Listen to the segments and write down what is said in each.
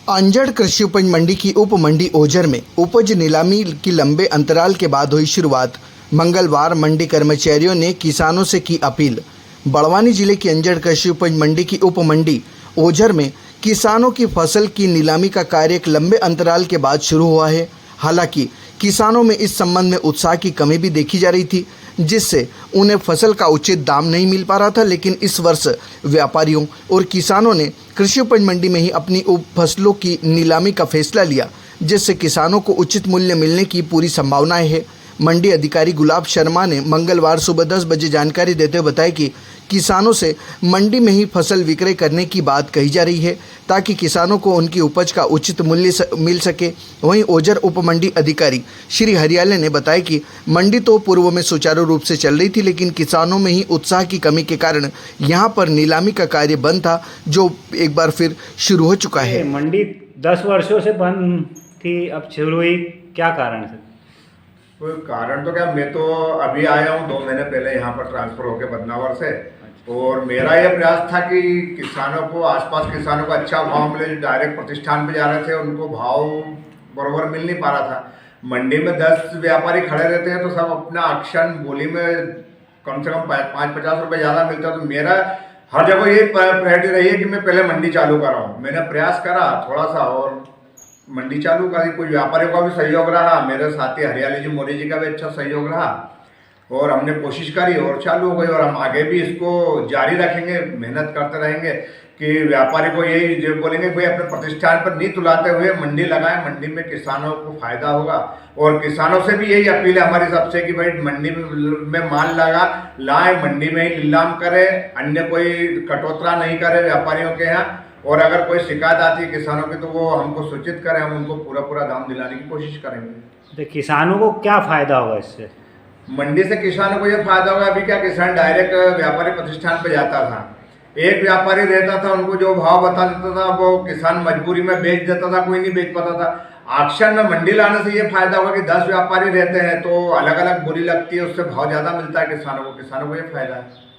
अंजड़ कृषि उपज मंडी की उप मंडी ओझर में उपज नीलामी की लंबे अंतराल के बाद हुई शुरुआत। मंगलवार मंडी कर्मचारियों ने किसानों से की अपील। बड़वानी जिले की अंजड़ कृषि उपज मंडी की उप मंडी ओझर में किसानों की फसल की नीलामी का कार्य एक लंबे अंतराल के बाद शुरू हुआ है। हालांकि किसानों में इस संबंध में उत्साह की कमी भी देखी जा रही थी, जिससे उन्हें फसल का उचित दाम नहीं मिल पा रहा था। लेकिन इस वर्ष व्यापारियों और किसानों ने कृषि उपज मंडी में ही अपनी फसलों की नीलामी का फैसला लिया, जिससे किसानों को उचित मूल्य मिलने की पूरी संभावनाएं है। मंडी अधिकारी गुलाब शर्मा ने मंगलवार सुबह 10 बजे जानकारी देते हुए बताया कि किसानों से मंडी में ही फसल विक्रय करने की बात कही जा रही है, ताकि किसानों को उनकी उपज का उचित मूल्य मिल सके। वहीं ओझर उप मंडी अधिकारी श्री हरियाले ने बताया कि मंडी तो पूर्व में सुचारू रूप से चल रही थी, लेकिन किसानों में ही उत्साह की कमी के कारण यहां पर नीलामी का कार्य बंद था, जो एक बार फिर शुरू हो चुका है। मंडी 10 वर्षों से बंद थी, अब शुरू हुई, क्या कारण है? कोई कारण तो क्या, मैं तो अभी आया हूँ 2 महीने पहले यहाँ पर ट्रांसफ़र होकर बदनावर से। और मेरा यह प्रयास था कि किसानों को, आसपास किसानों को अच्छा भाव मिले। जो डायरेक्ट प्रतिष्ठान पे जा रहे थे उनको भाव बराबर मिल नहीं पा रहा था। मंडी में 10 व्यापारी खड़े रहते हैं तो सब अपना अक्षण बोली में कम से कम 5-50 रुपये ज़्यादा मिलता है। तो मेरा हर जगह ये प्रायोरिटी रही है कि मैं पहले मंडी चालू कराऊँ। मैंने प्रयास करा थोड़ा सा और मंडी चालू करी। कुछ व्यापारियों का भी सहयोग रहा, मेरे साथी हरियाली जी मोदी जी का भी अच्छा सहयोग रहा और हमने कोशिश करी और चालू हो गई। और हम आगे भी इसको जारी रखेंगे, मेहनत करते रहेंगे कि व्यापारी को यही जो बोलेंगे भाई अपने प्रतिष्ठान पर नहीं तुलाते हुए मंडी लगाएं। मंडी में किसानों को फायदा होगा। और किसानों से भी यही अपील है हमारी सबसे कि भाई मंडी में माल लाएं, मंडी में ही नीलाम करें, अन्य कोई कटौतरा नहीं करे व्यापारियों के यहाँ। और अगर कोई शिकायत आती है किसानों की तो वो हमको सूचित करें, हम उनको पूरा दाम दिलाने की कोशिश करेंगे। तो किसानों को क्या फ़ायदा होगा इससे? मंडी से किसानों को ये फायदा होगा। अभी क्या, किसान डायरेक्ट व्यापारी प्रतिष्ठान पे जाता था, एक व्यापारी रहता था, उनको जो भाव बता देता था वो किसान मजबूरी में बेच देता था, कोई नहीं बेच पाता था। ऑक्शन में मंडी लाने से ये फायदा होगा कि 10 व्यापारी रहते हैं तो अलग अलग बोली लगती है, उससे भाव ज़्यादा मिलता है किसानों को ये फायदा है।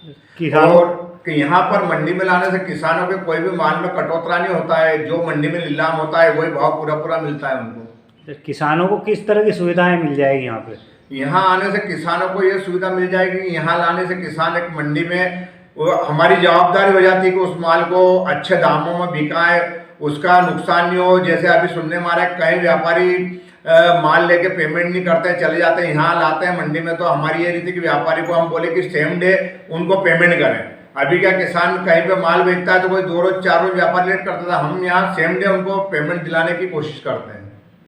और कि यहाँ पर मंडी में लाने से किसानों के कोई भी माल में कटौतरा नहीं होता है। जो मंडी में नीलाम होता है वही भाव पूरा मिलता है उनको। तो किसानों को किस तरह की सुविधाएं मिल जाएगी यहाँ पे? यहाँ आने से किसानों को ये सुविधा मिल जाएगी। यहाँ लाने से किसान एक मंडी में, हमारी जवाबदारी हो जाती है कि उस माल को अच्छे दामों में बिकाए, उसका नुकसान नहीं हो। जैसे अभी सुनने में आ रहा है कई व्यापारी माल लेके पेमेंट नहीं करते, चले जाते हैं। यहाँ लाते हैं मंडी में तो हमारी ये रीति कि व्यापारी को हम बोले कि सेम डे उनको पेमेंट करें। अभी क्या, किसान कहीं पे माल बेचता है तो कोई 2 रोज 4 रोज व्यापारी लेट करता था, हम यहाँ सेम डे उनको पेमेंट दिलाने की कोशिश करते हैं।